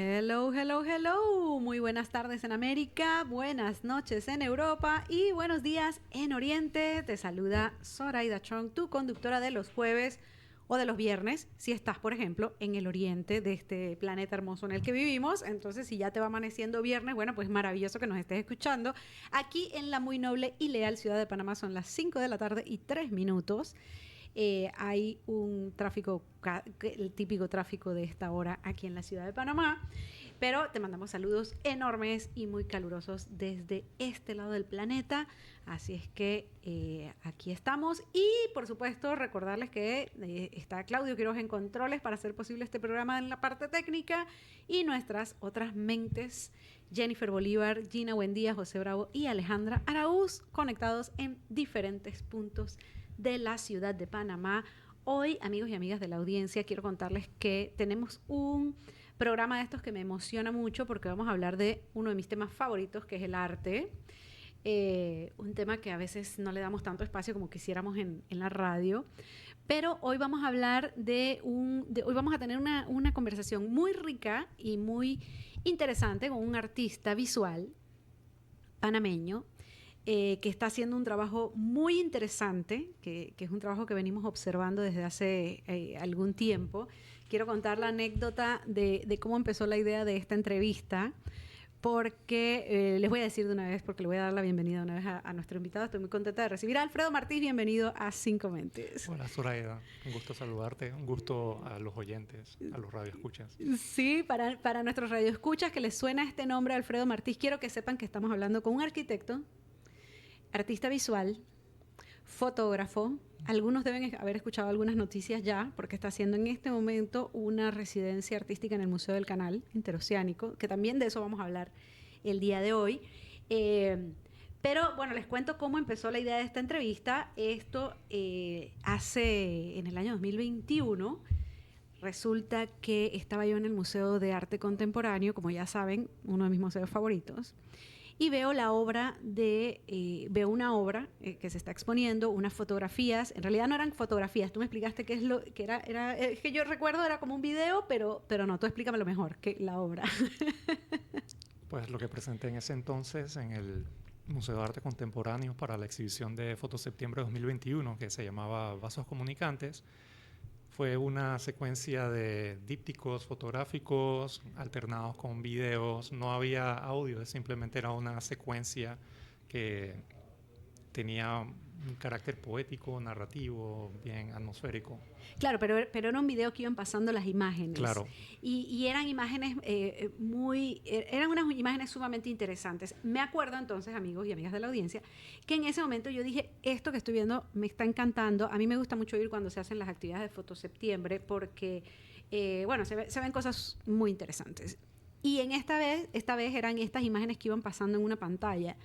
Hello, hello, hello. Muy buenas tardes en América, buenas noches en Europa y buenos días en Oriente. Te saluda Zoraida Chong, tu conductora de los jueves o de los viernes, si estás, por ejemplo, en el oriente de este planeta hermoso en el que vivimos. Entonces, si ya te va amaneciendo viernes, bueno, pues maravilloso que nos estés escuchando. Aquí en la muy noble y leal ciudad de Panamá son las 5 de la tarde y 3 minutos. Hay un tráfico, el típico tráfico de esta hora aquí en la ciudad de Panamá, pero te mandamos saludos enormes y muy calurosos desde este lado del planeta, así es que aquí estamos y por supuesto recordarles que está Claudio Quiroz en controles para hacer posible este programa en la parte técnica y nuestras otras mentes, Jennifer Bolívar, Gina Buendía, José Bravo y Alejandra Araúz, conectados en diferentes puntos de la ciudad de Panamá. Hoy, amigos y amigas de la audiencia, quiero contarles que tenemos un programa de estos que me emociona mucho porque vamos a hablar de uno de mis temas favoritos, que es el arte. Un tema que a veces no le damos tanto espacio como quisiéramos en la radio. Pero hoy vamos a hablar hoy vamos a tener una conversación muy rica y muy interesante con un artista visual panameño que está haciendo un trabajo muy interesante, que es un trabajo que venimos observando desde hace algún tiempo. Quiero contar la anécdota de cómo empezó la idea de esta entrevista, porque les voy a decir de una vez, porque le voy a dar la bienvenida de una vez a nuestro invitado. Estoy muy contenta de recibir a Alfredo Martís. Bienvenido a Cinco Mentes. Hola, Zoraida. Un gusto saludarte. Un gusto a los oyentes, a los radioescuchas. Sí, para nuestros radioescuchas que les suena este nombre, Alfredo Martís, quiero que sepan que estamos hablando con un arquitecto, artista visual, fotógrafo. Algunos deben haber escuchado algunas noticias ya, porque está haciendo en este momento una residencia artística en el Museo del Canal Interoceánico, que también de eso vamos a hablar el día de hoy. Pero bueno, les cuento cómo empezó la idea de esta entrevista. Esto hace en el año 2021. Resulta que estaba yo en el Museo de Arte Contemporáneo, como ya saben, uno de mis museos favoritos. Y veo una obra que se está exponiendo, unas fotografías. En realidad no eran fotografías. Tú me explicaste qué es lo que era. Es que yo recuerdo era como un video, pero no. Tú explícamelo mejor que la obra. Pues lo que presenté en ese entonces en el Museo de Arte Contemporáneo para la exhibición de Fotoseptiembre 2021, que se llamaba Vasos Comunicantes, fue una secuencia de dípticos fotográficos alternados con videos. No había audio, simplemente era una secuencia que tenía un carácter poético, narrativo, bien atmosférico. Claro, pero era un video que iban pasando las imágenes. Claro. Y eran imágenes eran unas imágenes sumamente interesantes. Me acuerdo entonces, amigos y amigas de la audiencia, que en ese momento yo dije, esto que estoy viendo me está encantando. A mí me gusta mucho ir cuando se hacen las actividades de Fotoseptiembre porque, se ven cosas muy interesantes. Y esta vez eran estas imágenes que iban pasando en una pantalla.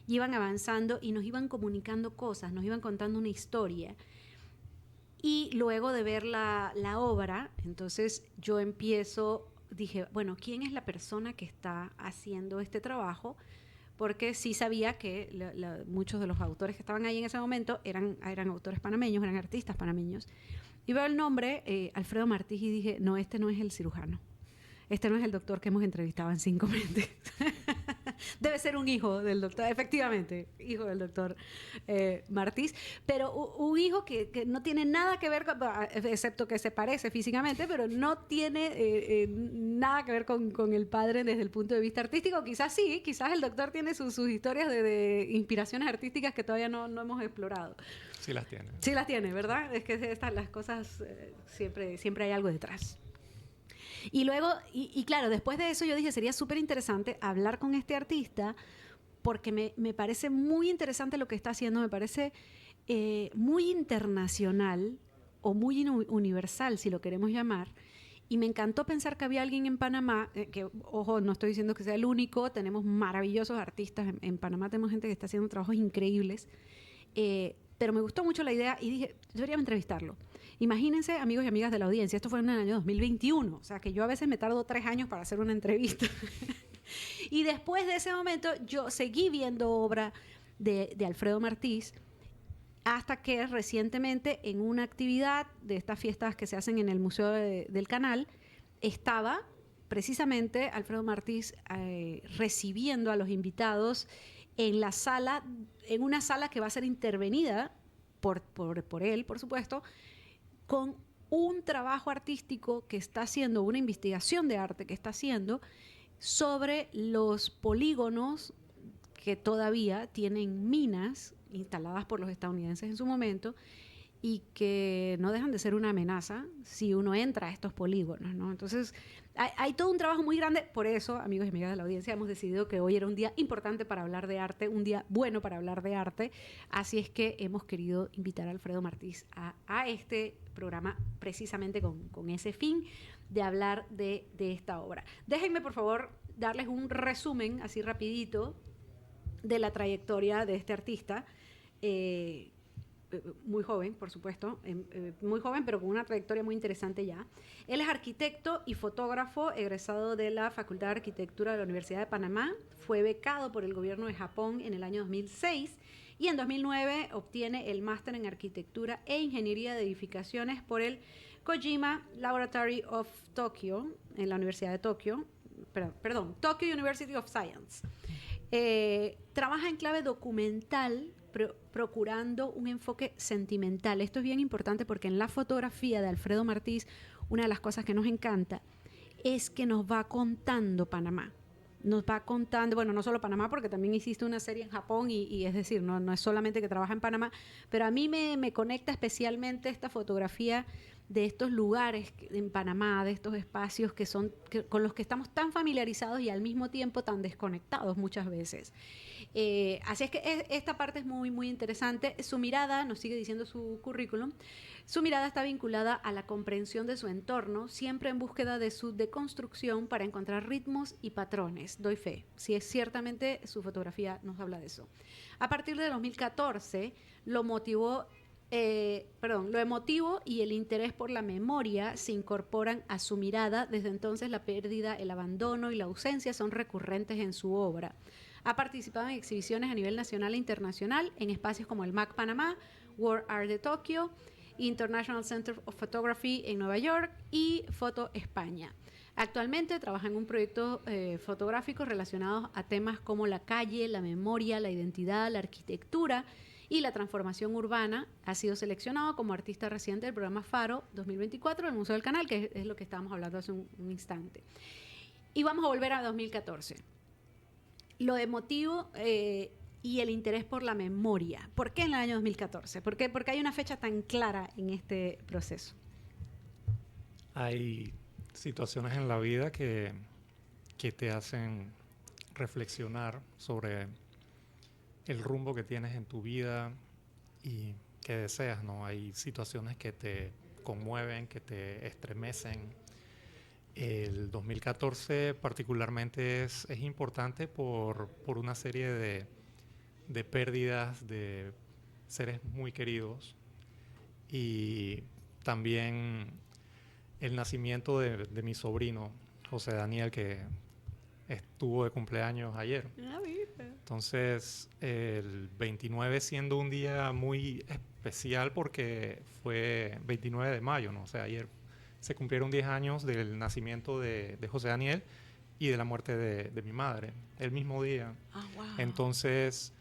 Y iban avanzando y nos iban comunicando cosas, nos iban contando una historia. Y luego de ver la obra, entonces yo dije, bueno, ¿quién es la persona que está haciendo este trabajo? Porque sí sabía que muchos de los autores que estaban ahí en ese momento eran autores panameños, eran artistas panameños. Y veo el nombre, Alfredo Martís, y dije, no, este no es el cirujano. Este no es el doctor que hemos entrevistado en Cinco Mentes. Debe ser un hijo del doctor, efectivamente, hijo del doctor Martís, pero un hijo que no tiene nada que ver, excepto que se parece físicamente, pero no tiene nada que ver con el padre desde el punto de vista artístico. Quizás sí, quizás el doctor tiene sus historias de inspiraciones artísticas que todavía no hemos explorado. Sí las tiene. Sí las tiene, ¿verdad? Es que las cosas siempre hay algo detrás. Y luego, y claro, después de eso yo dije, sería súper interesante hablar con este artista porque me parece muy interesante lo que está haciendo, me parece muy internacional o muy universal, si lo queremos llamar. Y me encantó pensar que había alguien en Panamá, que, ojo, no estoy diciendo que sea el único, tenemos maravillosos artistas, en Panamá tenemos gente que está haciendo trabajos increíbles, pero me gustó mucho la idea y dije, debería entrevistarlo. Imagínense, amigos y amigas de la audiencia, esto fue en el año 2021, o sea que yo a veces me tardo 3 años para hacer una entrevista. Y después de ese momento yo seguí viendo obra de Alfredo Martís hasta que recientemente en una actividad de estas fiestas que se hacen en el Museo del Canal estaba precisamente Alfredo Martís recibiendo a los invitados en la sala, en una sala que va a ser intervenida por él, por supuesto, con un trabajo artístico que está haciendo, una investigación de arte que está haciendo sobre los polígonos que todavía tienen minas instaladas por los estadounidenses en su momento y que no dejan de ser una amenaza si uno entra a estos polígonos, ¿no? Entonces, hay todo un trabajo muy grande. Por eso, amigos y amigas de la audiencia, hemos decidido que hoy era un día importante para hablar de arte, un día bueno para hablar de arte. Así es que hemos querido invitar a Alfredo Martís a este programa precisamente con ese fin de hablar de esta obra. Déjenme, por favor, darles un resumen así rapidito de la trayectoria de este artista. Muy joven, por supuesto, muy joven, pero con una trayectoria muy interesante ya. Él es arquitecto y fotógrafo egresado de la Facultad de Arquitectura de la Universidad de Panamá. Fue becado por el gobierno de Japón en el año 2006 y en 2009 obtiene el máster en Arquitectura e Ingeniería de Edificaciones por el Kojima Laboratory of Tokyo, en la Universidad de Tokio, perdón, Tokyo University of Science. Trabaja en clave documental, procurando un enfoque sentimental. Esto es bien importante porque en la fotografía de Alfredo Martís, una de las cosas que nos encanta es que nos va contando Panamá. Nos va contando, bueno, no solo Panamá, porque también hiciste una serie en Japón y es decir, no es solamente que trabaja en Panamá, pero a mí me conecta especialmente esta fotografía de estos lugares en Panamá, de estos espacios con los que estamos tan familiarizados y al mismo tiempo tan desconectados muchas veces. Así es que esta parte es muy, muy interesante. Su mirada, nos sigue diciendo su currículum, su mirada está vinculada a la comprensión de su entorno, siempre en búsqueda de su deconstrucción para encontrar ritmos y patrones. Doy fe. Si es ciertamente su fotografía nos habla de eso. A partir de 2014, lo emotivo y el interés por la memoria se incorporan a su mirada. Desde entonces la pérdida, el abandono y la ausencia son recurrentes en su obra. Ha participado en exhibiciones a nivel nacional e internacional en espacios como el MAC Panamá, World Art de Tokio, International Center of Photography en Nueva York y Foto España. Actualmente trabaja en un proyecto fotográfico relacionado a temas como la calle, la memoria, la identidad, la arquitectura y la transformación urbana. Ha sido seleccionado como artista reciente del programa Faro 2024 del Museo del Canal, que es lo que estábamos hablando hace un instante. Y vamos a volver a 2014. Lo emotivo y el interés por la memoria. ¿Por qué en el año 2014? ¿Por qué? Porque hay una fecha tan clara en este proceso. Hay situaciones en la vida que te hacen reflexionar sobre el rumbo que tienes en tu vida y que deseas, ¿no? Hay situaciones que te conmueven, que te estremecen. El 2014 particularmente es importante por una serie de pérdidas de seres muy queridos y también el nacimiento de mi sobrino, José Daniel, que estuvo de cumpleaños ayer. Entonces, el 29 siendo un día muy especial porque fue 29 de mayo, ¿no? O sea, ayer se cumplieron 10 años del nacimiento de José Daniel y de la muerte de mi madre, el mismo día. Wow. Entonces,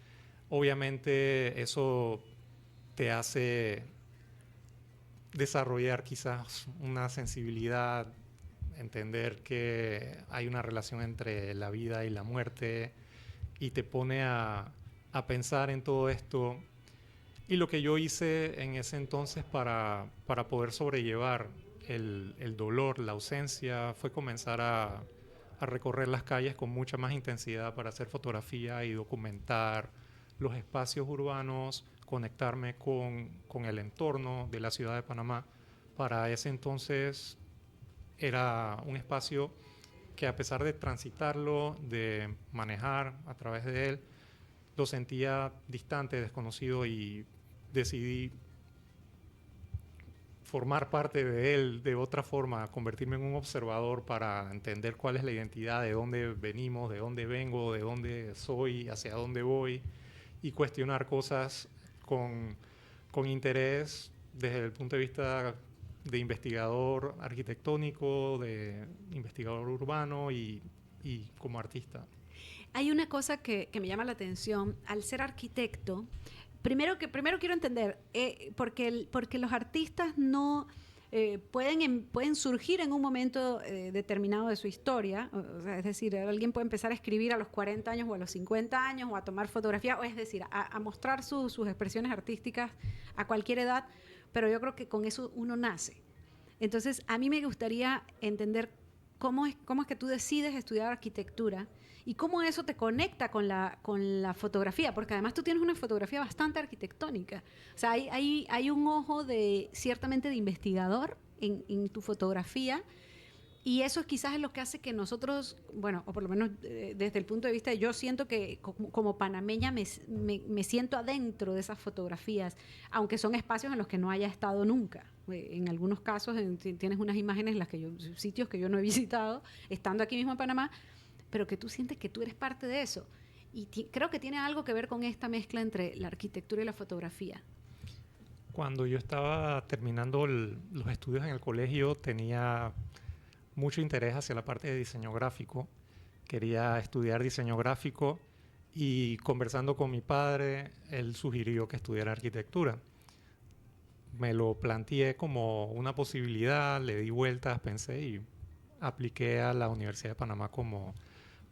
obviamente, eso te hace desarrollar quizás una sensibilidad, entender que hay una relación entre la vida y la muerte y te pone a pensar en todo esto. Y lo que yo hice en ese entonces para poder sobrellevar el dolor, la ausencia, fue comenzar a recorrer las calles con mucha más intensidad para hacer fotografía y documentar los espacios urbanos, conectarme con el entorno de la ciudad de Panamá. Para ese entonces era un espacio que, a pesar de transitarlo, de manejar a través de él, lo sentía distante, desconocido, y decidí formar parte de él de otra forma, convertirme en un observador para entender cuál es la identidad, de dónde venimos, de dónde vengo, de dónde soy, hacia dónde voy, y cuestionar cosas con interés desde el punto de vista de investigador arquitectónico, de investigador investigador urbano y como artista. Hay una cosa que me llama la atención. Al ser arquitecto, primero quiero entender, porque los artistas no pueden surgir en un momento determinado de su historia. O sea, es decir, alguien puede empezar a escribir a los 40 años o a los 50 años o a tomar fotografía, o es decir, a mostrar sus expresiones artísticas a cualquier edad, pero yo creo que con eso uno nace. Entonces, a mí me gustaría entender cómo es que tú decides estudiar arquitectura y cómo eso te conecta con la fotografía, porque además tú tienes una fotografía bastante arquitectónica. O sea, hay un ojo ciertamente de investigador en tu fotografía, y eso quizás es lo que hace que nosotros, bueno, o por lo menos desde el punto de vista, yo siento que como panameña me siento adentro de esas fotografías, aunque son espacios en los que no haya estado nunca. En algunos casos tienes unas imágenes en las que sitios que yo no he visitado, estando aquí mismo en Panamá, pero que tú sientes que tú eres parte de eso. Y creo que tiene algo que ver con esta mezcla entre la arquitectura y la fotografía. Cuando yo estaba terminando los estudios en el colegio, tenía mucho interés hacia la parte de diseño gráfico. Quería estudiar diseño gráfico y conversando con mi padre, él sugirió que estudiara arquitectura. Me lo planteé como una posibilidad, le di vueltas, pensé y apliqué a la Universidad de Panamá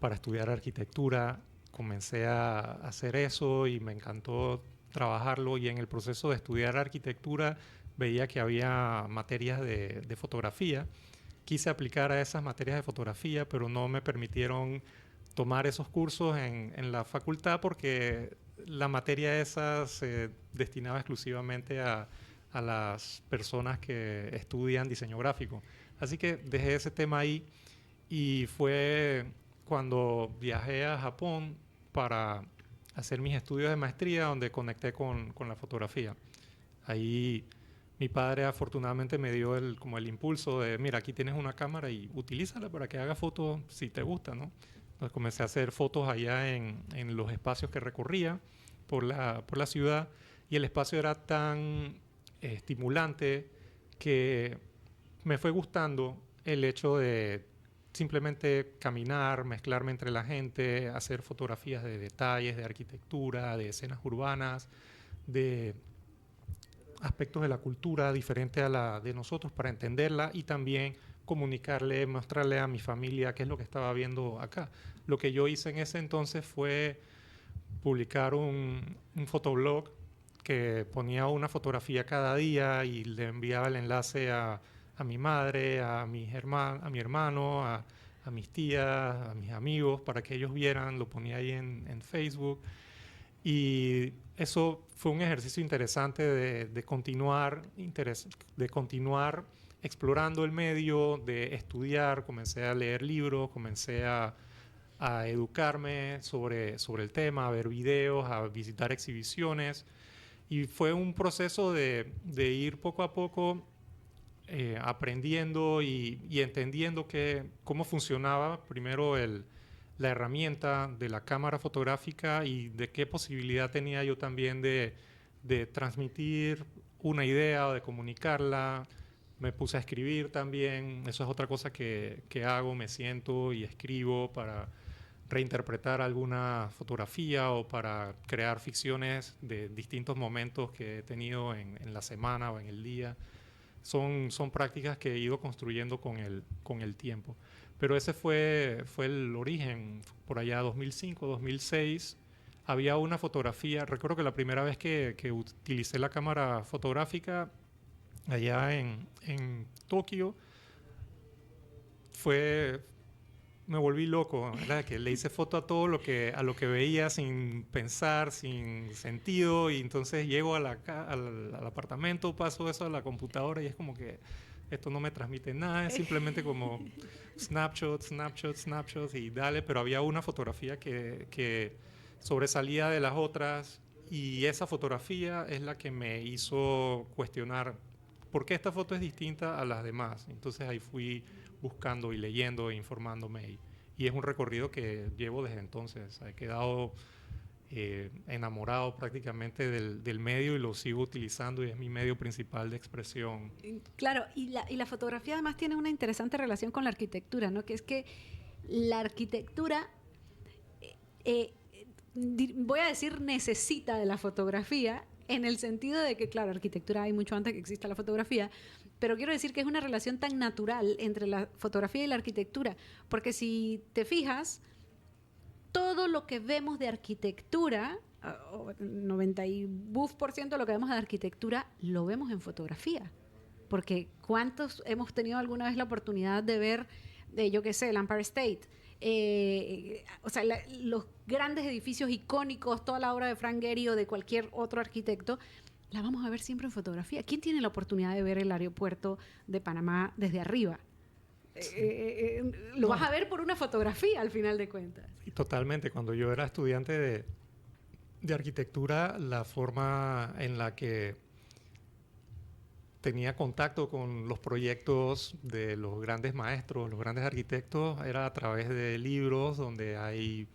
para estudiar arquitectura. Comencé a hacer eso y me encantó trabajarlo, y en el proceso de estudiar arquitectura veía que había materias de fotografía. Quise aplicar a esas materias de fotografía, pero no me permitieron tomar esos cursos en la facultad porque la materia esa se destinaba exclusivamente a las personas que estudian diseño gráfico. Así que dejé ese tema ahí, y fue cuando viajé a Japón para hacer mis estudios de maestría donde conecté con la fotografía. Ahí mi padre afortunadamente me dio como el impulso de, mira, aquí tienes una cámara y utilízala para que haga fotos si te gusta, ¿no? Entonces comencé a hacer fotos allá en los espacios que recorría por la ciudad, y el espacio era tan estimulante que me fue gustando el hecho de simplemente caminar, mezclarme entre la gente, hacer fotografías de detalles, de arquitectura, de escenas urbanas, de aspectos de la cultura diferente a la de nosotros para entenderla, y también comunicarle, mostrarle a mi familia qué es lo que estaba viendo acá. Lo que yo hice en ese entonces fue publicar un fotoblog que ponía una fotografía cada día y le enviaba el enlace a mi madre, a mi hermano, a mis tías, a mis amigos, para que ellos vieran. Lo ponía ahí en Facebook. Y eso fue un ejercicio interesante de continuar explorando el medio, de estudiar. Comencé a leer libros, comencé a educarme sobre el tema, a ver videos, a visitar exhibiciones. Y fue un proceso de ir poco a poco aprendiendo y entendiendo cómo funcionaba primero la herramienta de la cámara fotográfica, y de qué posibilidad tenía yo también de transmitir una idea o de comunicarla. Me puse a escribir también. Eso es otra cosa que hago. Me siento y escribo para reinterpretar alguna fotografía o para crear ficciones de distintos momentos que he tenido en la semana o en el día. Son prácticas que he ido construyendo con el tiempo. Pero ese fue el origen. Por allá 2005, 2006, había una fotografía. Recuerdo que la primera vez que utilicé la cámara fotográfica allá en Tokio, me volví loco, ¿verdad? Que le hice foto a todo a lo que veía sin pensar, sin sentido, y entonces llego al apartamento, paso eso a la computadora y es como que esto no me transmite nada, es simplemente como snapshots, snapshots, snapshots y dale. Pero había una fotografía que sobresalía de las otras, y esa fotografía es la que me hizo cuestionar por qué esta foto es distinta a las demás. Entonces ahí fui buscando y leyendo e informándome, y es un recorrido que llevo desde entonces. He quedado enamorado prácticamente del medio y lo sigo utilizando y es mi medio principal de expresión. Claro, y la fotografía además tiene una interesante relación con la arquitectura, ¿no? Que es que la arquitectura, voy a decir, necesita de la fotografía en el sentido de que, claro, arquitectura hay mucho antes que exista la fotografía, pero quiero decir que es una relación tan natural entre la fotografía y la arquitectura, porque si te fijas, todo lo que vemos de arquitectura, 90% de lo que vemos de arquitectura, lo vemos en fotografía. Porque ¿cuántos hemos tenido alguna vez la oportunidad de ver, yo qué sé, el Empire State? O sea, los grandes edificios icónicos, toda la obra de Frank Gehry o de cualquier otro arquitecto, la vamos a ver siempre en fotografía. ¿Quién tiene la oportunidad de ver el aeropuerto de Panamá desde arriba? Lo vas a ver por una fotografía al final de cuentas. Y totalmente. Cuando yo era estudiante de arquitectura, la forma en la que tenía contacto con los proyectos de los grandes maestros, los grandes arquitectos, era a través de libros donde hay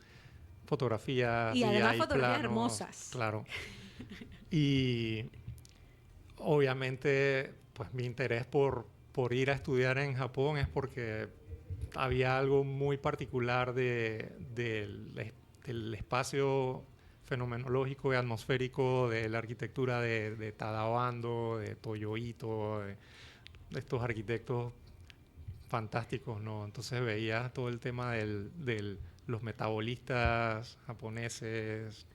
fotografías y además hay fotografías planos, hermosas. Claro. Y obviamente, pues mi interés por ir a estudiar en Japón es porque había algo muy particular del espacio fenomenológico y atmosférico de la arquitectura de Tadao Ando, de Toyo Ito, de estos arquitectos fantásticos, ¿no? Entonces veía todo el tema de los metabolistas japoneses.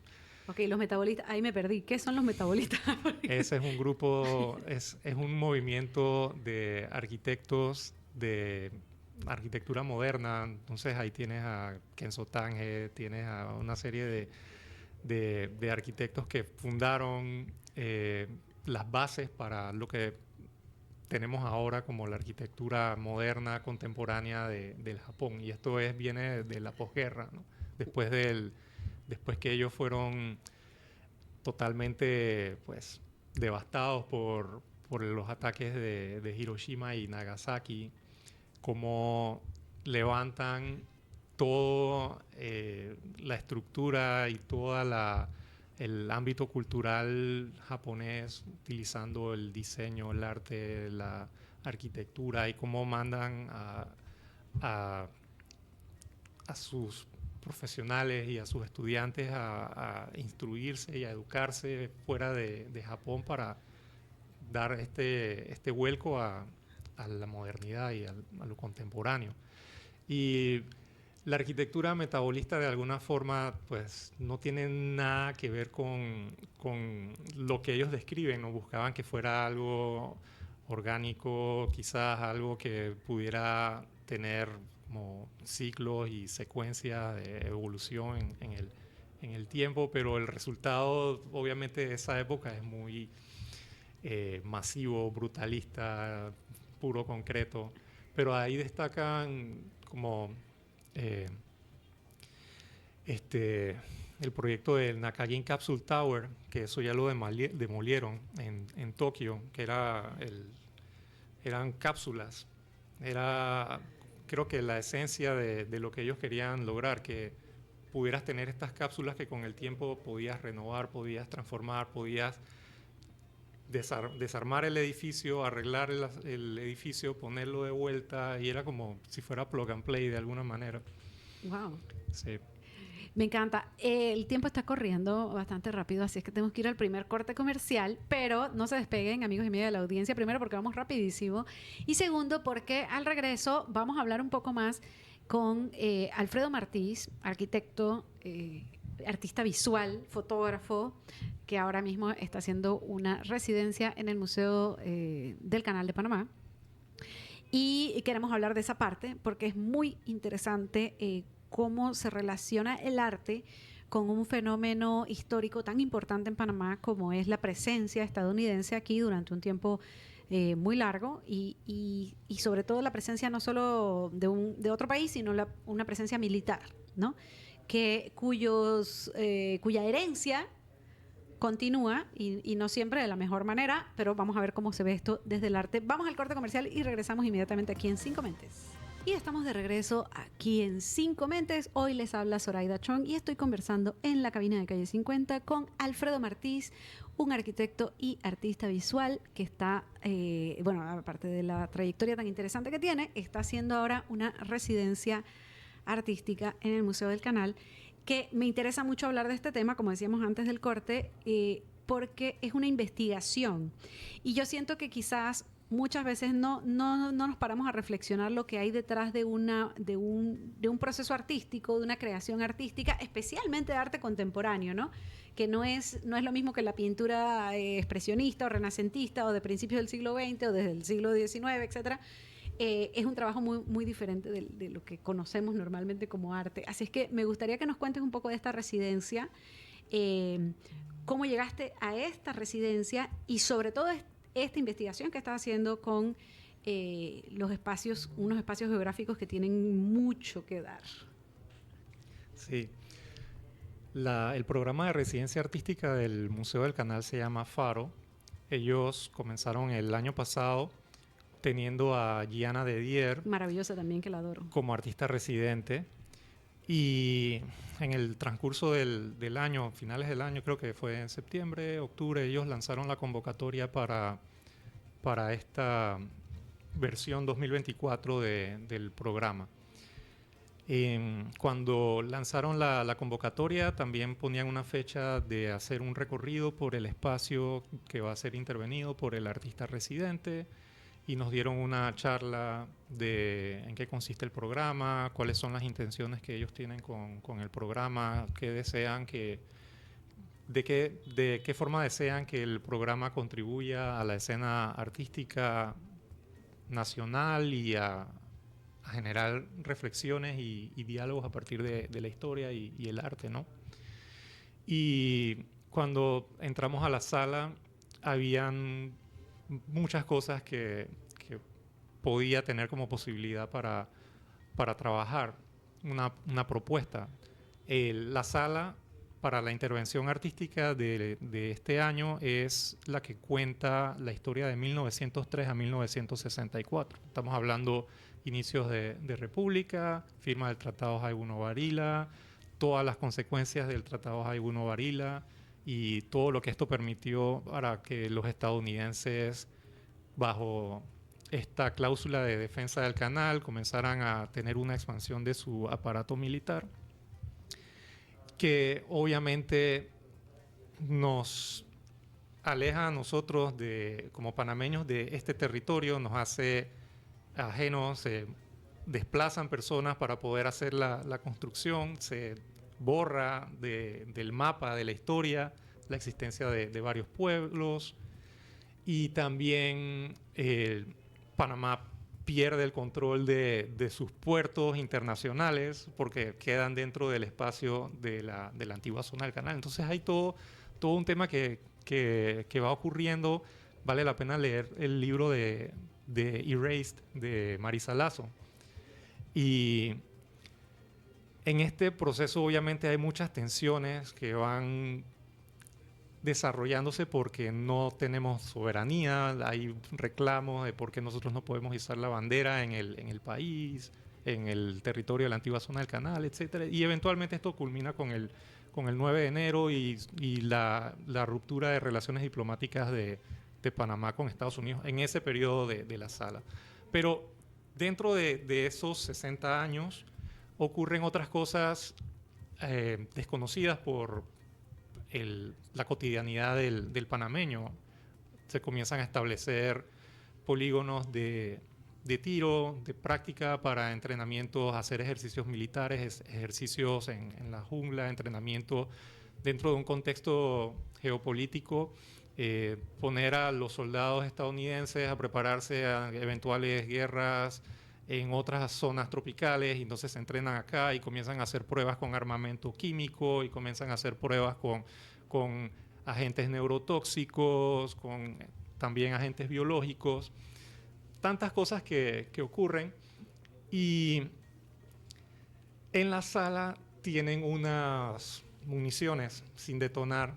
Ok, los metabolistas, ahí me perdí. ¿Qué son los metabolistas? Ese es un grupo, es un movimiento de arquitectos de arquitectura moderna. Entonces ahí tienes a Kenzo Tange, tienes a una serie de arquitectos que fundaron las bases para lo que tenemos ahora como la arquitectura moderna, contemporánea del Japón. Y esto viene de la posguerra, ¿no? Después que ellos fueron totalmente pues devastados por los ataques de Hiroshima y Nagasaki, cómo levantan toda la estructura y toda el ámbito cultural japonés utilizando el diseño, el arte, la arquitectura y cómo mandan a sus profesionales y a sus estudiantes a instruirse y a educarse fuera de Japón para dar este vuelco a la modernidad y a lo contemporáneo. Y la arquitectura metabolista de alguna forma pues no tiene nada que ver con lo que ellos describen, no buscaban que fuera algo orgánico, quizás algo que pudiera tener como ciclos y secuencias de evolución en el tiempo, pero el resultado obviamente de esa época es muy masivo, brutalista, puro concreto, pero ahí destacan como el proyecto del Nakagin Capsule Tower, que eso ya lo demolieron en Tokio, que eran cápsulas, creo que la esencia de lo que ellos querían lograr, que pudieras tener estas cápsulas que con el tiempo podías renovar, podías transformar, podías desarmar el edificio, arreglar el edificio, ponerlo de vuelta, y era como si fuera plug and play de alguna manera. Wow. Sí. Me encanta. El tiempo está corriendo bastante rápido, así es que tenemos que ir al primer corte comercial, pero no se despeguen, amigos y amigas de la audiencia, primero porque vamos rapidísimo y segundo porque al regreso vamos a hablar un poco más con Alfredo Martís, arquitecto, artista visual, fotógrafo, que ahora mismo está haciendo una residencia en el Museo del Canal de Panamá. Y queremos hablar de esa parte porque es muy interesante cómo se relaciona el arte con un fenómeno histórico tan importante en Panamá como es la presencia estadounidense aquí durante un tiempo muy largo y sobre todo la presencia no solo de otro país, sino una presencia militar, ¿no? Cuya herencia continúa y no siempre de la mejor manera, pero vamos a ver cómo se ve esto desde el arte. Vamos al corte comercial y regresamos inmediatamente aquí en 5 Mentes. Y estamos de regreso aquí en Cinco Mentes. Hoy les habla Zoraida Chong y estoy conversando en la cabina de Calle 50 con Alfredo Martís, un arquitecto y artista visual que está, bueno, aparte de la trayectoria tan interesante que tiene, está haciendo ahora una residencia artística en el Museo del Canal, que me interesa mucho hablar de este tema, como decíamos antes del corte, porque es una investigación. Y yo siento que quizás muchas veces no nos paramos a reflexionar lo que hay detrás de un proceso artístico, de una creación artística, especialmente de arte contemporáneo, ¿no? Que no es lo mismo que la pintura expresionista o renacentista o de principios del siglo XX o desde el siglo XIX, etcétera. Es un trabajo muy, muy diferente de lo que conocemos normalmente como arte. Así es que me gustaría que nos cuentes un poco de esta residencia, cómo llegaste a esta residencia y sobre todo esta investigación que estás haciendo con unos espacios geográficos que tienen mucho que dar. Sí. El programa de residencia artística del Museo del Canal se llama Faro. Ellos comenzaron el año pasado teniendo a Gianna de Dier. Maravillosa también, que la adoro. Como artista residente. Y en el transcurso del año, finales del año, creo que fue en septiembre, octubre, ellos lanzaron la convocatoria para esta versión 2024 del programa. Cuando lanzaron la convocatoria, también ponían una fecha de hacer un recorrido por el espacio que va a ser intervenido por el artista residente, y nos dieron una charla de en qué consiste el programa, cuáles son las intenciones que ellos tienen con el programa, qué desean de qué forma desean que el programa contribuya a la escena artística nacional y a generar reflexiones y diálogos a partir de la historia y el arte, ¿no? Y cuando entramos a la sala, habían muchas cosas que podía tener como posibilidad para trabajar una propuesta. La sala para la intervención artística de este año es la que cuenta la historia de 1903 a 1964. Estamos hablando inicios de República, firma del Tratado Jaibuno-Varila, todas las consecuencias del Tratado Jaibuno-Varila y todo lo que esto permitió para que los estadounidenses, bajo esta cláusula de defensa del canal, comenzaran a tener una expansión de su aparato militar, que obviamente nos aleja a nosotros como panameños de este territorio, nos hace ajenos, se desplazan personas para poder hacer la construcción, se borra del mapa de la historia la existencia de varios pueblos, y también Panamá pierde el control de sus puertos internacionales porque quedan dentro del espacio de la antigua zona del canal. Entonces hay todo un tema que va ocurriendo. Vale la pena leer el libro de Erased de Marisa Lazo. Y en este proceso obviamente hay muchas tensiones que van desarrollándose porque no tenemos soberanía, hay reclamos de por qué nosotros no podemos izar la bandera en el país, en el territorio de la antigua zona del canal, etcétera. Y eventualmente esto culmina con el 9 de enero y la ruptura de relaciones diplomáticas de Panamá con Estados Unidos en ese periodo de la sala. Pero dentro de esos 60 años ocurren otras cosas desconocidas por la cotidianidad del panameño. Se comienzan a establecer polígonos de tiro, de práctica para entrenamientos, hacer ejercicios militares, ejercicios en la jungla, entrenamiento dentro de un contexto geopolítico, poner a los soldados estadounidenses a prepararse a eventuales guerras en otras zonas tropicales, y entonces se entrenan acá y comienzan a hacer pruebas con armamento químico y comienzan a hacer pruebas con agentes neurotóxicos, con también agentes biológicos, tantas cosas que ocurren. Y en la sala tienen unas municiones sin detonar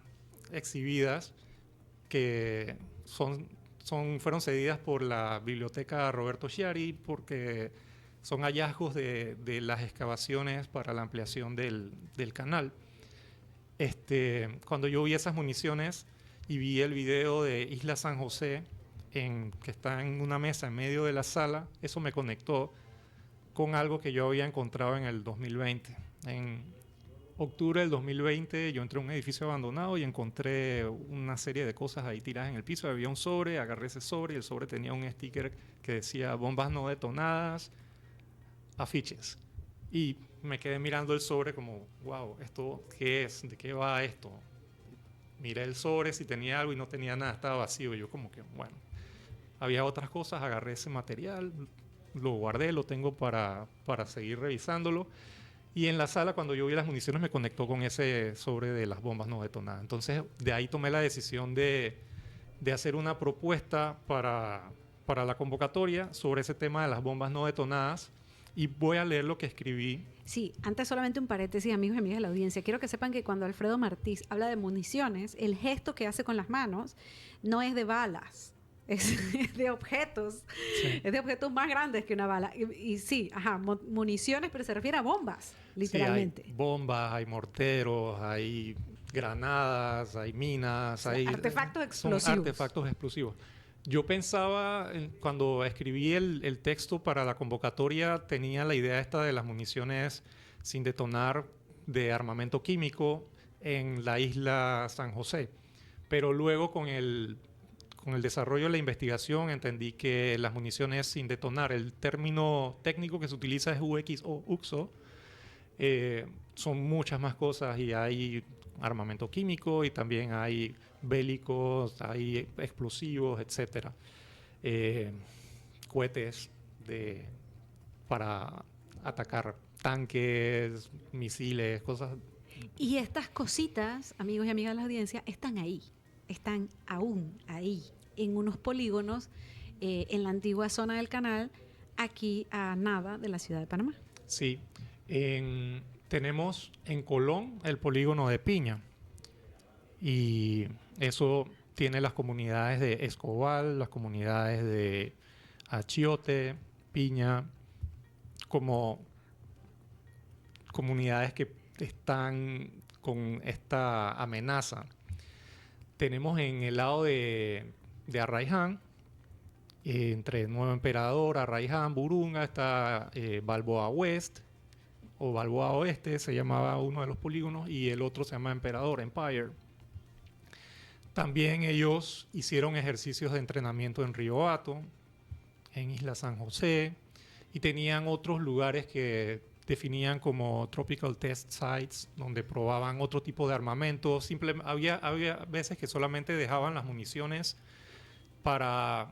exhibidas que fueron cedidas por la biblioteca Roberto Chiari porque son hallazgos de las excavaciones para la ampliación del canal. Cuando yo vi esas municiones y vi el video de Isla San José, que está en una mesa en medio de la sala, eso me conectó con algo que yo había encontrado en el 2020. En octubre del 2020 yo entré a un edificio abandonado y encontré una serie de cosas ahí tiradas en el piso. Había un sobre, agarré ese sobre y el sobre tenía un sticker que decía bombas no detonadas, afiches. Y me quedé mirando el sobre como, wow, ¿esto qué es? ¿De qué va esto? Miré el sobre si tenía algo y no tenía nada, estaba vacío. Y yo como que, bueno, había otras cosas, agarré ese material, lo guardé, lo tengo para seguir revisándolo. Y en la sala, cuando yo vi las municiones, me conectó con ese sobre de las bombas no detonadas. Entonces, de ahí tomé la decisión de hacer una propuesta para la convocatoria sobre ese tema de las bombas no detonadas. Y voy a leer lo que escribí. Sí, antes solamente un paréntesis, amigos y amigas de la audiencia. Quiero que sepan que cuando Alfredo Martí habla de municiones, el gesto que hace con las manos no es de balas, es de objetos. Sí. Es de objetos más grandes que una bala. Y sí, municiones, pero se refiere a bombas, literalmente. Sí, hay bombas, hay morteros, hay granadas, hay minas, hay artefactos explosivos. Son artefactos explosivos. Yo pensaba, cuando escribí el texto para la convocatoria, tenía la idea esta de las municiones sin detonar de armamento químico en la isla San José. Pero luego con el desarrollo de la investigación entendí que las municiones sin detonar, el término técnico que se utiliza es UX o UXO, son muchas más cosas y hay armamento químico y también hay bélicos, hay explosivos, etcétera. Cohetes para atacar tanques, misiles, cosas. Y estas cositas, amigos y amigas de la audiencia, están ahí, están aún ahí, en unos polígonos en la antigua zona del canal, aquí a nada de la ciudad de Panamá. Sí, tenemos en Colón el polígono de Piña y eso tiene las comunidades de Escobal, las comunidades de Achiote, Piña, como comunidades que están con esta amenaza. Tenemos en el lado de Arraiján, entre Nuevo Emperador, Arraiján, Burunga, está Balboa West o Balboa Oeste, se llamaba uno de los polígonos, y el otro se llama Emperador, Empire. También ellos hicieron ejercicios de entrenamiento en Río Hato, en Isla San José, y tenían otros lugares que definían como Tropical Test Sites, donde probaban otro tipo de armamento. Había veces que solamente dejaban las municiones para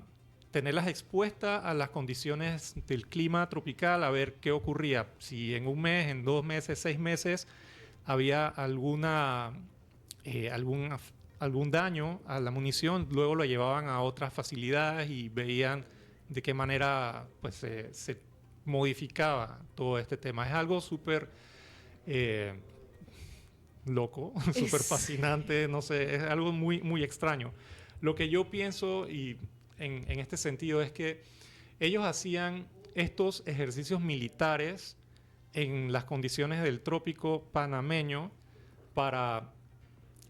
tenerlas expuestas a las condiciones del clima tropical, a ver qué ocurría. Si en un mes, en 2 meses, 6 meses, había algún daño a la munición, luego lo llevaban a otras facilidades y veían de qué manera pues, se modificaba todo este tema. Es algo súper loco, súper fascinante, no sé, es algo muy, muy extraño. Lo que yo pienso y en este sentido es que ellos hacían estos ejercicios militares en las condiciones del trópico panameño para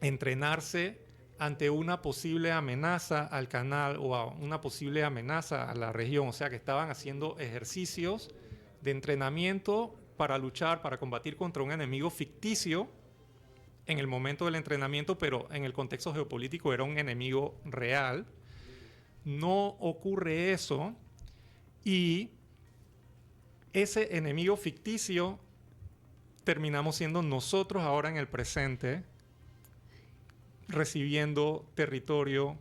entrenarse ante una posible amenaza al canal o a una posible amenaza a la región. O sea, que estaban haciendo ejercicios de entrenamiento para luchar, para combatir contra un enemigo ficticio en el momento del entrenamiento, pero en el contexto geopolítico era un enemigo real. No ocurre eso y ese enemigo ficticio terminamos siendo nosotros ahora en el presente, recibiendo territorio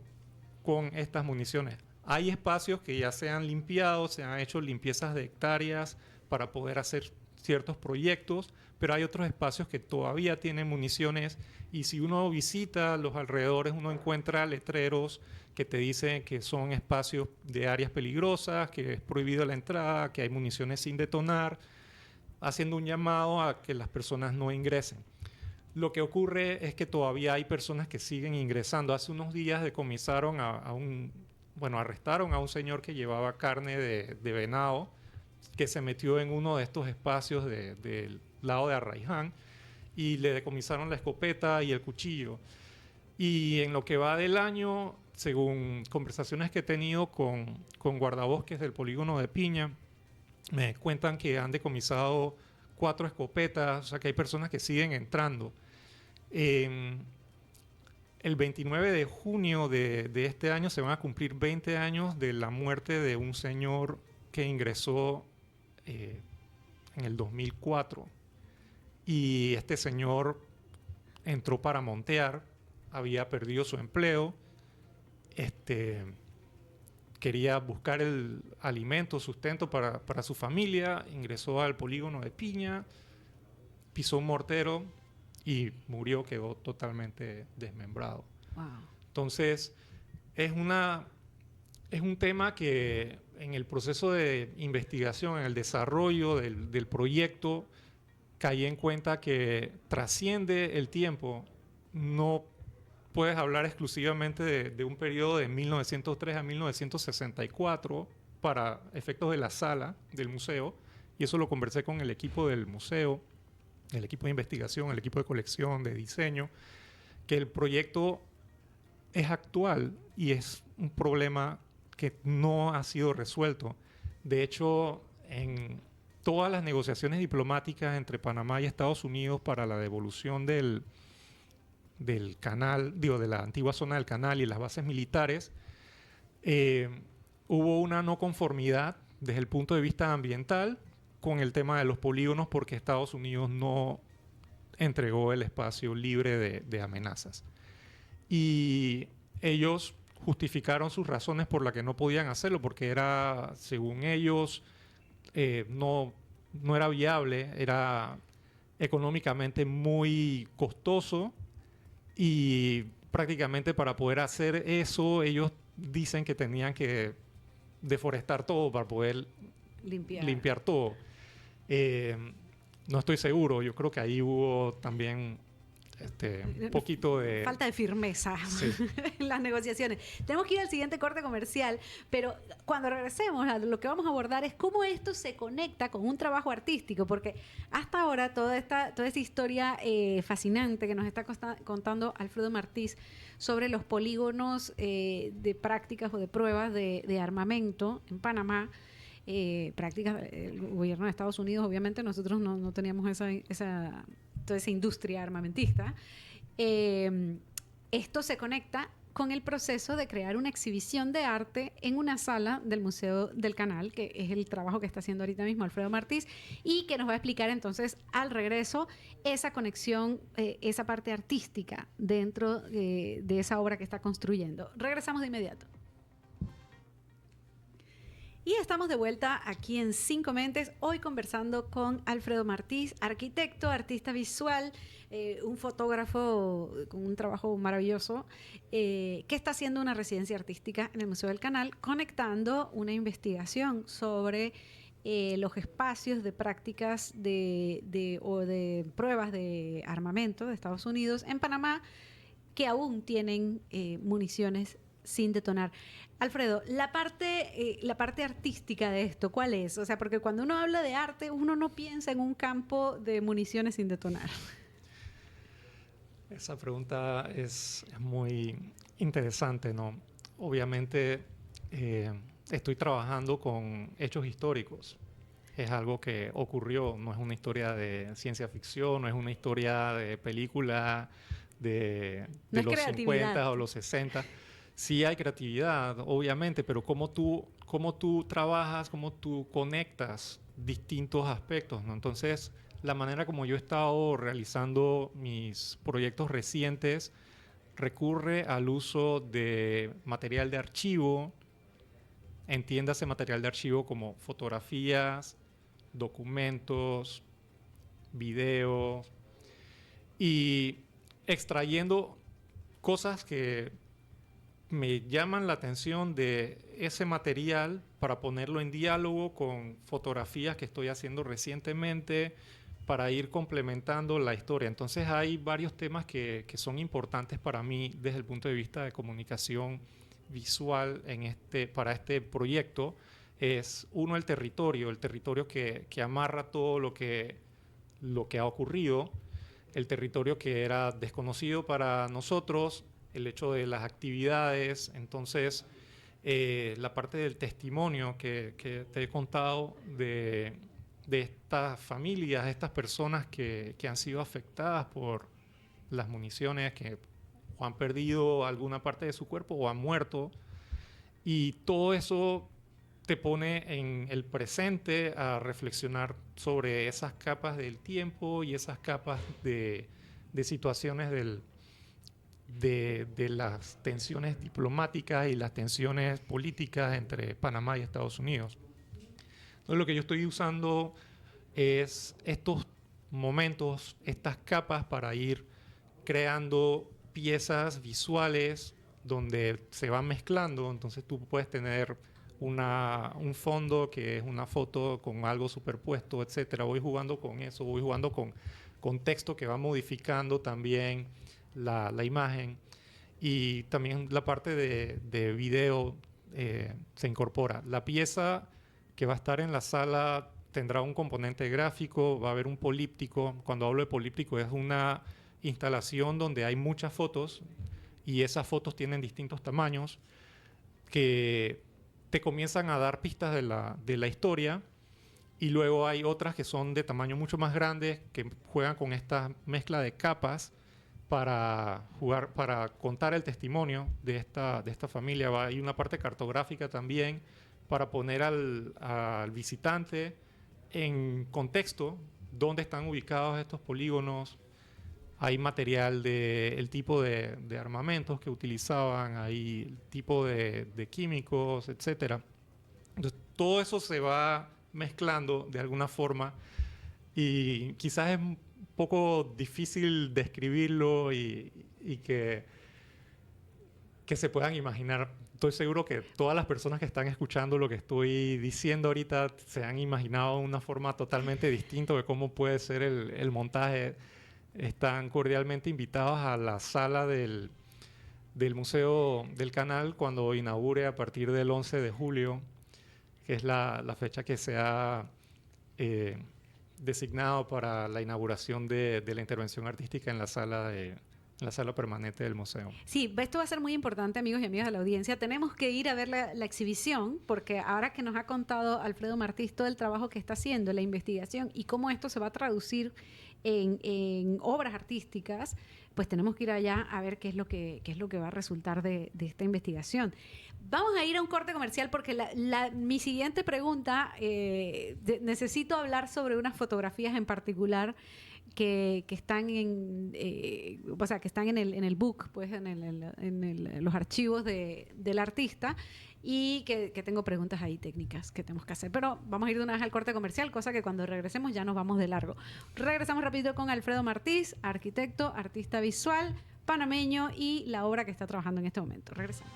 con estas municiones. Hay espacios que ya se han limpiado, se han hecho limpiezas de hectáreas para poder hacer ciertos proyectos, pero hay otros espacios que todavía tienen municiones y si uno visita los alrededores uno encuentra letreros que te dicen que son espacios de áreas peligrosas, que es prohibido la entrada, que hay municiones sin detonar, haciendo un llamado a que las personas no ingresen. Lo que ocurre es que todavía hay personas que siguen ingresando. Hace unos días decomisaron arrestaron a un señor que llevaba carne de venado que se metió en uno de estos espacios del lado de Arraiján y le decomisaron la escopeta y el cuchillo. Y en lo que va del año, según conversaciones que he tenido con guardabosques del polígono de Piña, me cuentan que han decomisado 4 escopetas, o sea que hay personas que siguen entrando. El 29 de junio de este año se van a cumplir 20 años de la muerte de un señor que ingresó en el 2004. Y este señor entró para montear, había perdido su empleo, quería buscar el alimento, sustento para su familia, ingresó al polígono de Piña, pisó un mortero y murió, quedó totalmente desmembrado. Wow. Entonces, es un tema que en el proceso de investigación, en el desarrollo del proyecto, caí en cuenta que trasciende el tiempo. No puedes hablar exclusivamente de un periodo de 1903 a 1964 para efectos de la sala del museo, y eso lo conversé con el equipo del museo, el equipo de investigación, el equipo de colección, de diseño, que el proyecto es actual y es un problema que no ha sido resuelto. De hecho, en todas las negociaciones diplomáticas entre Panamá y Estados Unidos para la devolución del canal, de la antigua zona del canal y las bases militares, hubo una no conformidad desde el punto de vista ambiental con el tema de los polígonos, porque Estados Unidos no entregó el espacio libre de amenazas. Y ellos justificaron sus razones por las que no podían hacerlo, porque era, según ellos, no era viable, era económicamente muy costoso, y prácticamente para poder hacer eso ellos dicen que tenían que deforestar todo para poder limpiar todo. No estoy seguro, yo creo que ahí hubo también un poquito de falta de firmeza, sí, en las negociaciones. Tenemos que ir al siguiente corte comercial, pero cuando regresemos, lo que vamos a abordar es cómo esto se conecta con un trabajo artístico, porque hasta ahora toda esta historia fascinante que nos está contando Alfredo Martís sobre los polígonos de prácticas o de pruebas de armamento en Panamá, prácticas del gobierno de Estados Unidos. Obviamente nosotros no teníamos toda esa industria armamentista. Esto se conecta con el proceso de crear una exhibición de arte en una sala del Museo del Canal, que es el trabajo que está haciendo ahorita mismo Alfredo Martís, y que nos va a explicar entonces al regreso esa conexión, esa parte artística dentro de esa obra que está construyendo. Regresamos de inmediato. Y estamos de vuelta aquí en Cinco Mentes, hoy conversando con Alfredo Martís, arquitecto, artista visual, un fotógrafo con un trabajo maravilloso, que está haciendo una residencia artística en el Museo del Canal, conectando una investigación sobre los espacios de prácticas o de pruebas de armamento de Estados Unidos en Panamá, que aún tienen municiones sin detonar. Alfredo, la parte artística de esto, ¿cuál es? O sea, porque cuando uno habla de arte, uno no piensa en un campo de municiones sin detonar. Esa pregunta es muy interesante, ¿no? Obviamente estoy trabajando con hechos históricos. Es algo que ocurrió, no es una historia de ciencia ficción, no es una historia de película de los 50 o los 60. Sí hay creatividad, obviamente, pero cómo tú trabajas, cómo tú conectas distintos aspectos, ¿no? Entonces, la manera como yo he estado realizando mis proyectos recientes recurre al uso de material de archivo, entiéndase material de archivo como fotografías, documentos, videos, y extrayendo cosas que me llaman la atención de ese material para ponerlo en diálogo con fotografías que estoy haciendo recientemente para ir complementando la historia. Entonces hay varios temas que son importantes para mí desde el punto de vista de comunicación visual para este proyecto, es, uno, el territorio que amarra todo lo que ha ocurrido, el territorio que era desconocido para nosotros, el hecho de las actividades. Entonces, la parte del testimonio que te he contado de estas familias, de estas personas que han sido afectadas por las municiones, que o han perdido alguna parte de su cuerpo o han muerto. Y todo eso te pone en el presente a reflexionar sobre esas capas del tiempo y esas capas de situaciones de las tensiones diplomáticas y las tensiones políticas entre Panamá y Estados Unidos. Entonces, lo que yo estoy usando es estos momentos, estas capas, para ir creando piezas visuales donde se van mezclando. Entonces tú puedes tener un fondo que es una foto con algo superpuesto, etcétera. Voy jugando con eso, voy jugando con texto que va modificando también la imagen. Y también la parte de video se incorpora. La pieza que va a estar en la sala tendrá un componente gráfico, va a haber un políptico. Cuando hablo de políptico es una instalación donde hay muchas fotos y esas fotos tienen distintos tamaños que te comienzan a dar pistas de la historia, y luego hay otras que son de tamaño mucho más grande que juegan con esta mezcla de capas para contar el testimonio de esta familia. Hay una parte cartográfica también para poner al visitante en contexto dónde están ubicados estos polígonos. Hay material del tipo de armamentos que utilizaban, hay el tipo de químicos, etc. Entonces, todo eso se va mezclando de alguna forma y quizás es un poco difícil describirlo y que se puedan imaginar. Estoy seguro que todas las personas que están escuchando lo que estoy diciendo ahorita se han imaginado una forma totalmente distinta de cómo puede ser el montaje. Están cordialmente invitados a la sala del Museo del Canal cuando inaugure a partir del 11 de julio, que es la fecha que se ha designado para la inauguración de la intervención artística en la sala permanente del museo. Sí, esto va a ser muy importante, amigos y amigas de la audiencia. Tenemos que ir a ver la exhibición, porque ahora que nos ha contado Alfredo Martís todo el trabajo que está haciendo, la investigación y cómo esto se va a traducir en obras artísticas, pues tenemos que ir allá a ver qué es lo que va a resultar de esta investigación. Vamos a ir a un corte comercial porque mi siguiente pregunta, necesito hablar sobre unas fotografías en particular que están o sea, que están en el book, pues en los archivos del artista, y que tengo preguntas ahí técnicas que tenemos que hacer. Pero vamos a ir de una vez al corte comercial, cosa que cuando regresemos ya nos vamos de largo. Regresamos rapidito con Alfredo Martís, arquitecto, artista visual, panameño, y la obra que está trabajando en este momento. Regresamos.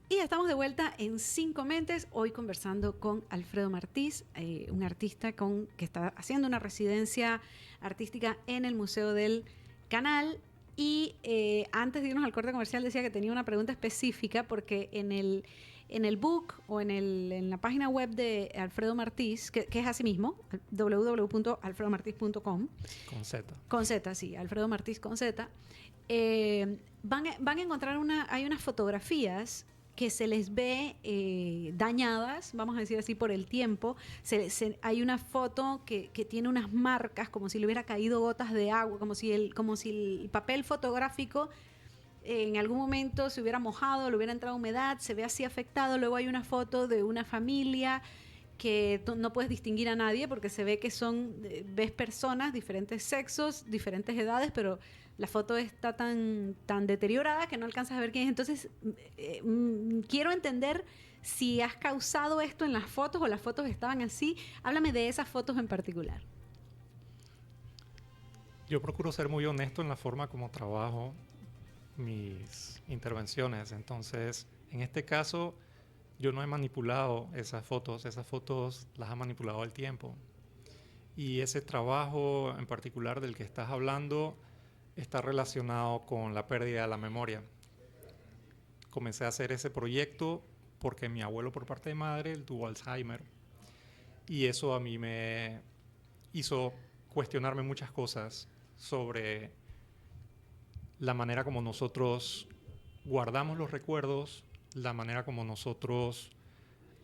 Y estamos de vuelta en Cinco Mentes, hoy conversando con Alfredo Martís, un artista que está haciendo una residencia artística en el Museo del Canal. Y antes de irnos al corte comercial decía que tenía una pregunta específica porque en el book o en la página web de Alfredo Martís, que es así mismo, www.alfredomartis.com. Con Z. Con Z, sí, Alfredo Martís con Z. Van a encontrar hay unas fotografías que se les ve dañadas, vamos a decir así, por el tiempo. Hay una foto que tiene unas marcas como si le hubiera caído gotas de agua, como si el papel fotográfico en algún momento se hubiera mojado, le hubiera entrado humedad, se ve así afectado. Luego hay una foto de una familia que no puedes distinguir a nadie porque se ve que ves personas, diferentes sexos, diferentes edades, pero la foto está tan deteriorada que no alcanzas a ver quién es. Entonces, quiero entender si has causado esto en las fotos o las fotos estaban así. Háblame de esas fotos en particular. Yo procuro ser muy honesto en la forma como trabajo mis intervenciones. Entonces, en este caso, yo no he manipulado esas fotos las ha manipulado el tiempo. Y ese trabajo en particular del que estás hablando está relacionado con la pérdida de la memoria. Comencé a hacer ese proyecto porque mi abuelo por parte de madre él tuvo Alzheimer. Y eso a mí me hizo cuestionarme muchas cosas sobre la manera como nosotros guardamos los recuerdos, la manera como nosotros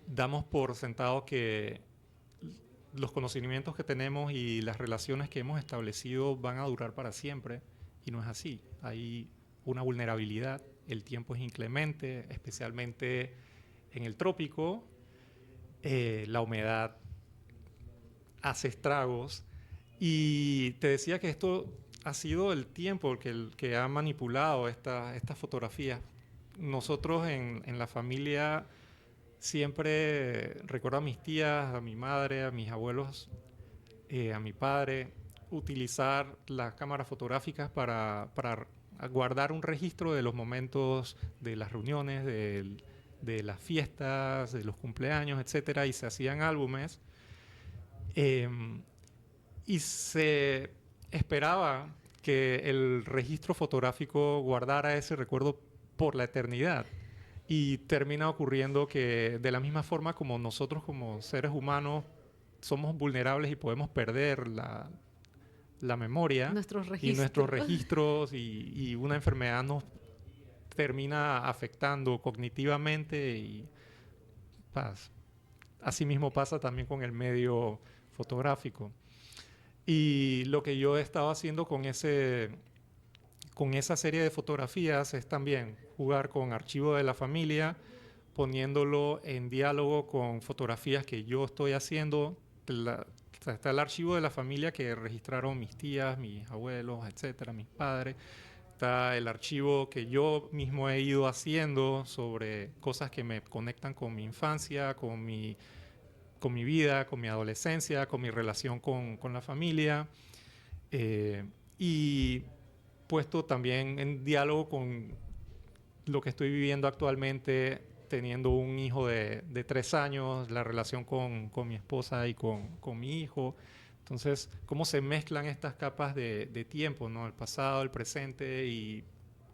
damos por sentado que los conocimientos que tenemos y las relaciones que hemos establecido van a durar para siempre, y no es así. Hay una vulnerabilidad, el tiempo es inclemente, especialmente en el trópico, la humedad hace estragos, y te decía que esto ha sido el tiempo el que ha manipulado estas fotografías. Nosotros en la familia siempre recuerdo a mis tías, a mi madre, a mis abuelos, a mi padre, utilizar las cámaras fotográficas para guardar un registro de los momentos de las reuniones, de las fiestas, de los cumpleaños, etcétera, y se hacían álbumes. Eh, y se esperaba que el registro fotográfico guardara ese recuerdo por la eternidad. Y termina ocurriendo que de la misma forma como nosotros como seres humanos somos vulnerables y podemos perder la memoria Nuestros y nuestros registros. registros, y una enfermedad nos termina afectando cognitivamente, y pues, así mismo pasa también con el medio fotográfico. Y lo que yo he estado haciendo con esa serie de fotografías es también jugar con archivo de la familia, poniéndolo en diálogo con fotografías que yo estoy haciendo. Está el archivo de la familia que registraron mis tías, mis abuelos, etcétera, mis padres. Está el archivo que yo mismo he ido haciendo sobre cosas que me conectan con mi infancia, con mi vida, con mi adolescencia, con mi relación con la familia. Y puesto también en diálogo con lo que estoy viviendo actualmente, teniendo un hijo de 3 años, la relación con mi esposa y con mi hijo. Entonces, cómo se mezclan estas capas de tiempo, ¿no? El pasado, el presente, y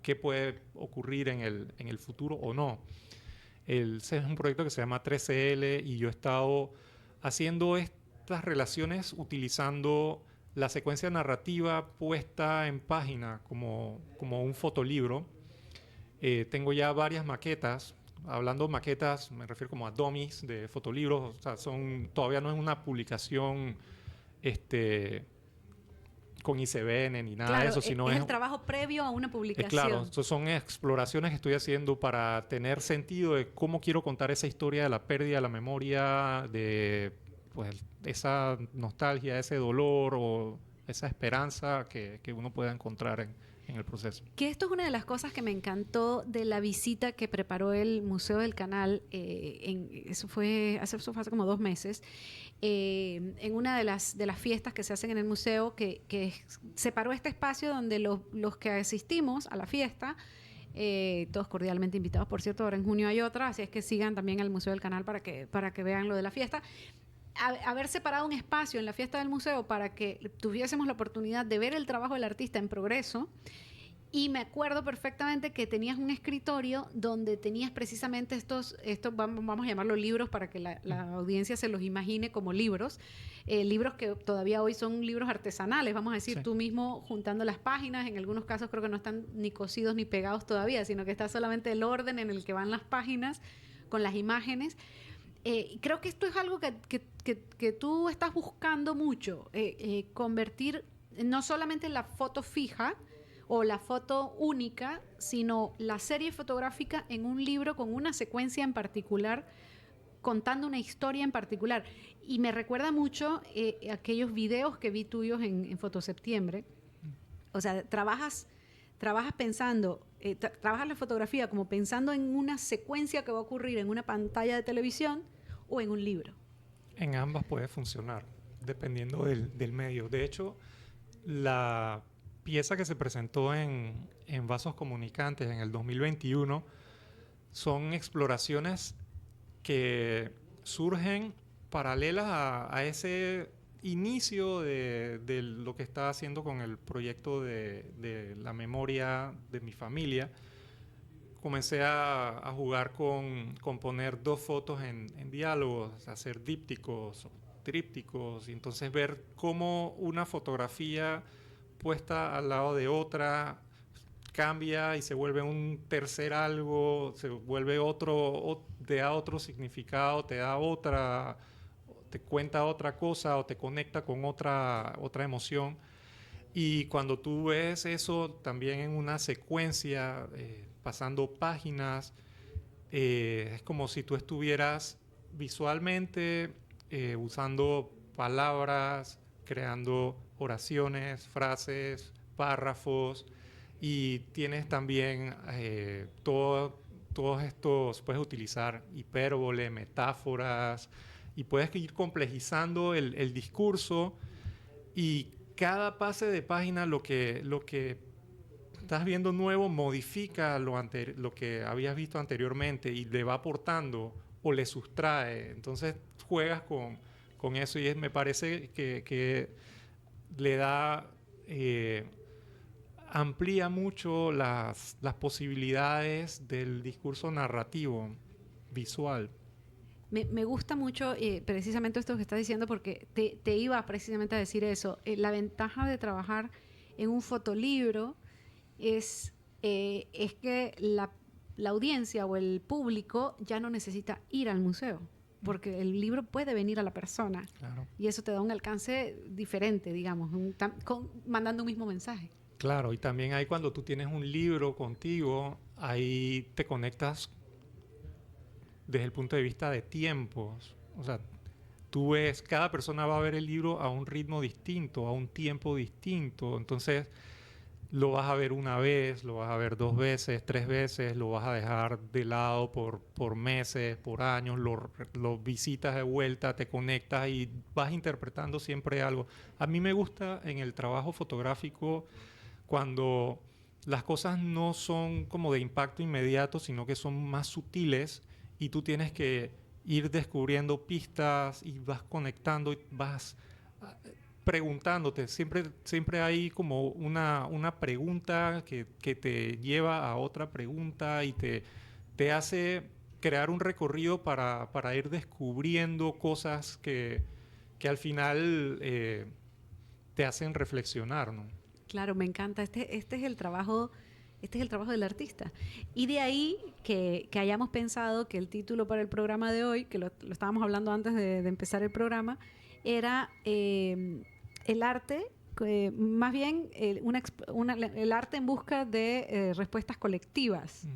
qué puede ocurrir en el futuro o no. Ese es un proyecto que se llama 13L, y yo he estado haciendo estas relaciones utilizando la secuencia narrativa puesta en página como un fotolibro. Tengo ya varias maquetas. Hablando de maquetas, me refiero como a dummies de fotolibros. O sea, todavía no es una publicación con ICBN ni nada de Claro, eso, sino es el trabajo previo a una claro, publicación. son exploraciones que estoy haciendo para tener sentido de cómo quiero contar esa historia de la pérdida de la memoria, de pues, esa nostalgia, ese dolor o esa esperanza que uno pueda encontrar en el proceso. Que esto es una de las cosas que me encantó de la visita que preparó el Museo del Canal, eso fue hace como 2 meses, en una de las fiestas que se hacen en el museo, que separó este espacio donde los que asistimos a la fiesta, todos cordialmente invitados, por cierto, ahora en junio hay otra, así es que sigan también al Museo del Canal para que vean lo de la fiesta. Haber separado un espacio en la fiesta del museo para que tuviésemos la oportunidad de ver el trabajo del artista en progreso. Y me acuerdo perfectamente que tenías un escritorio donde tenías precisamente estos vamos a llamarlos libros para que la audiencia se los imagine como libros, libros que todavía hoy son libros artesanales, vamos a decir, Sí. tú mismo juntando las páginas, en algunos casos creo que no están ni cosidos ni pegados todavía, sino que está solamente el orden en el que van las páginas con las imágenes. Creo que esto es algo que tú estás buscando mucho, convertir no solamente la foto fija o la foto única, sino la serie fotográfica en un libro con una secuencia en particular, contando una historia en particular. Y me recuerda mucho aquellos videos que vi tuyos en Fotoseptiembre. O sea, trabajas pensando, trabajas la fotografía como pensando en una secuencia que va a ocurrir en una pantalla de televisión o en un libro. En ambas puede funcionar, dependiendo del medio. De hecho, la pieza que se presentó en Vasos Comunicantes en el 2021 son exploraciones que surgen paralelas a ese inicio de lo que estaba haciendo con el proyecto de la memoria de mi familia, comencé a jugar con poner dos fotos en diálogos, hacer dípticos, trípticos, y entonces ver cómo una fotografía puesta al lado de otra cambia y se vuelve un tercer algo, se vuelve otro, te da otro significado, te da otra, te cuenta otra cosa o te conecta con otra emoción. Y cuando tú ves eso también en una secuencia, pasando páginas, es como si tú estuvieras visualmente usando palabras, creando oraciones, frases, párrafos, y tienes también todos estos, puedes utilizar hipérbole, metáforas, y puedes ir complejizando el discurso, y cada pase de página lo que estás viendo nuevo modifica lo que habías visto anteriormente y le va aportando o le sustrae. Entonces juegas con eso y me parece que le da, amplía mucho las posibilidades del discurso narrativo visual. Me gusta mucho precisamente esto que estás diciendo porque te iba precisamente a decir eso. La ventaja de trabajar en un fotolibro es que la audiencia o el público ya no necesita ir al museo, porque el libro puede venir a la persona. Claro. Y eso te da un alcance diferente, digamos, mandando un mismo mensaje. Claro, y también ahí cuando tú tienes un libro contigo, ahí te conectas desde el punto de vista de tiempos. O sea, tú ves, cada persona va a ver el libro a un ritmo distinto, a un tiempo distinto. Entonces, lo vas a ver una vez, lo vas a ver dos veces, tres veces, lo vas a dejar de lado por meses, por años, lo visitas de vuelta, te conectas y vas interpretando siempre algo. A mí me gusta en el trabajo fotográfico cuando las cosas no son como de impacto inmediato, sino que son más sutiles y tú tienes que ir descubriendo pistas y vas conectando y vas preguntándote. Siempre hay como una pregunta que te lleva a otra pregunta y te hace crear un recorrido para ir descubriendo cosas que al final te hacen reflexionar, ¿no? Claro, me encanta. Este es el trabajo del artista. Y de ahí que hayamos pensado que el título para el programa de hoy, que lo estábamos hablando antes de empezar el programa, era el arte, más bien el arte en busca de respuestas colectivas.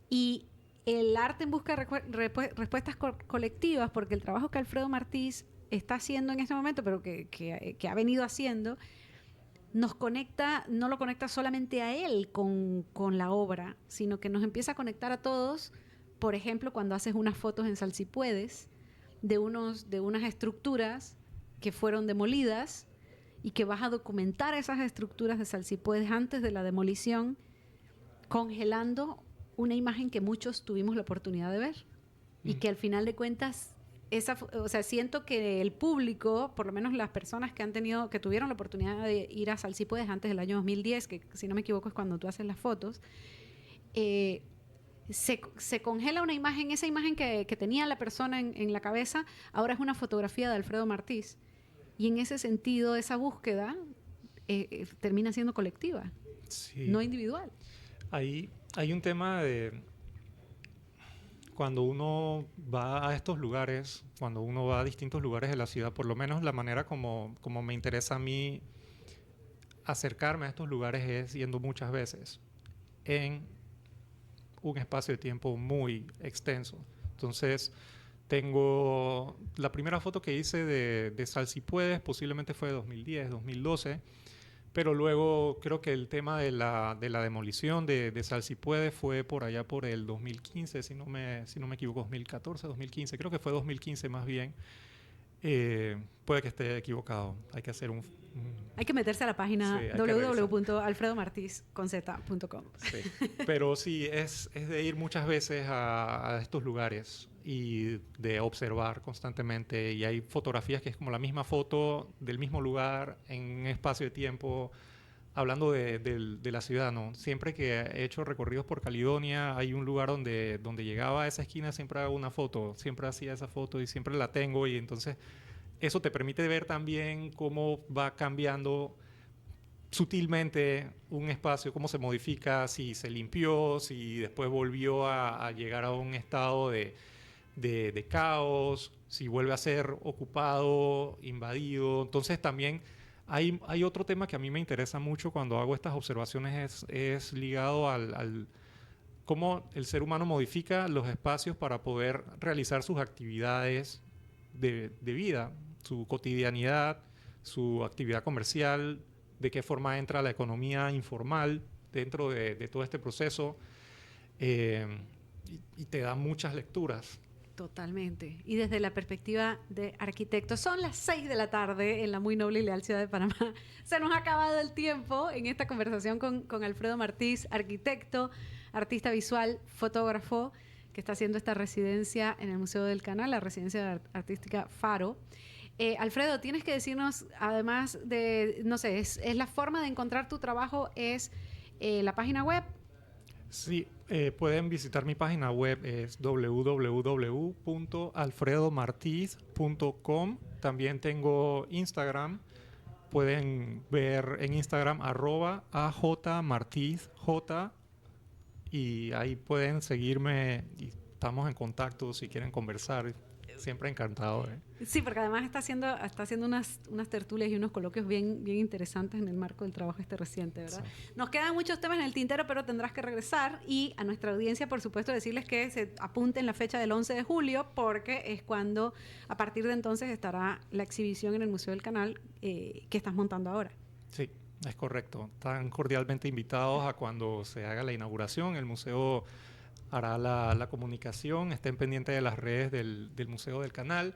Y el arte en busca de respuestas colectivas, porque el trabajo que Alfredo Martís está haciendo en este momento, pero que ha venido haciendo, nos conecta, no lo conecta solamente a él con la obra, sino que nos empieza a conectar a todos. Por ejemplo, cuando haces unas fotos en Salsipuedes de unas estructuras que fueron demolidas y que vas a documentar esas estructuras de Salsipuedes antes de la demolición, congelando una imagen que muchos tuvimos la oportunidad de ver y que al final de cuentas o sea, siento que el público, por lo menos las personas que tuvieron la oportunidad de ir a Salsipuedes antes del año 2010, que si no me equivoco es cuando tú haces las fotos, se congela una imagen, esa imagen que tenía la persona en la cabeza, ahora es una fotografía de Alfredo Martís. Y en ese sentido, esa búsqueda termina siendo colectiva, sí, no individual. Ahí hay un tema de cuando uno va a estos lugares, cuando uno va a distintos lugares de la ciudad, por lo menos la manera como me interesa a mí acercarme a estos lugares es yendo muchas veces en un espacio de tiempo muy extenso. Entonces, tengo la primera foto que hice de Salsipuedes, posiblemente fue de 2010, 2012, pero luego creo que el tema de la demolición de Salsipuedes fue por allá por el 2015, si no me equivoco, 2014, 2015, creo que fue 2015 más bien. Puede que esté equivocado, hay que hacer Hay que meterse a la página sí, www.alfredomartiz.com. Sí. Pero sí, es de ir muchas veces a estos lugares y de observar constantemente. Y hay fotografías que es como la misma foto del mismo lugar en un espacio de tiempo hablando de la ciudad, ¿no? Siempre que he hecho recorridos por Caledonia, hay un lugar donde llegaba a esa esquina, siempre hago una foto, siempre hacía esa foto y siempre la tengo, y entonces eso te permite ver también cómo va cambiando sutilmente un espacio, cómo se modifica, si se limpió, si después volvió a llegar a un estado de caos, si vuelve a ser ocupado, invadido. Entonces también hay otro tema que a mí me interesa mucho cuando hago estas observaciones, es ligado al cómo el ser humano modifica los espacios para poder realizar sus actividades de vida, su cotidianidad, su actividad comercial, de qué forma entra la economía informal dentro de todo este proceso, eh, y te da muchas lecturas. Totalmente. Y desde la perspectiva de arquitecto, son las 6 de la tarde en la muy noble y leal ciudad de Panamá. Se nos ha acabado el tiempo en esta conversación con Alfredo Martís, arquitecto, artista visual, fotógrafo, que está haciendo esta residencia en el Museo del Canal, la residencia artística Faro. Alfredo, tienes que decirnos, además de, no sé, es la forma de encontrar tu trabajo, es la página web. Sí, pueden visitar mi página web, es www.alfredomartiz.com. También tengo Instagram, pueden ver en Instagram @ajmartizj, y ahí pueden seguirme y estamos en contacto si quieren conversar. Siempre encantado. Sí, porque además está haciendo unas tertulias y unos coloquios bien interesantes en el marco del trabajo reciente, ¿verdad? Sí. Nos quedan muchos temas en el tintero, pero tendrás que regresar, y a nuestra audiencia, por supuesto, decirles que se apunten la fecha del 11 de julio, porque es cuando, a partir de entonces, estará la exhibición en el Museo del Canal que estás montando ahora. Sí, es correcto. Están cordialmente invitados a cuando se haga la inauguración. El museo hará la comunicación, estén pendientes de las redes del Museo del Canal,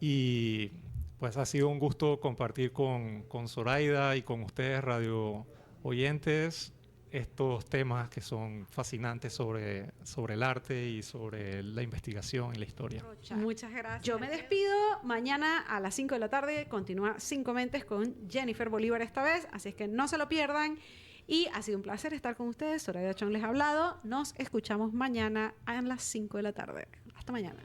y pues ha sido un gusto compartir con Zoraida y con ustedes, radio oyentes, estos temas que son fascinantes sobre el arte y sobre la investigación y la historia. Muchas gracias. Yo me despido. Mañana a las 5 de la tarde continúa Cinco Mentes con Jennifer Bolívar esta vez, así es que no se lo pierdan. Y ha sido un placer estar con ustedes. Zoraida Chong les ha hablado. Nos escuchamos mañana a las 5 de la tarde. Hasta mañana.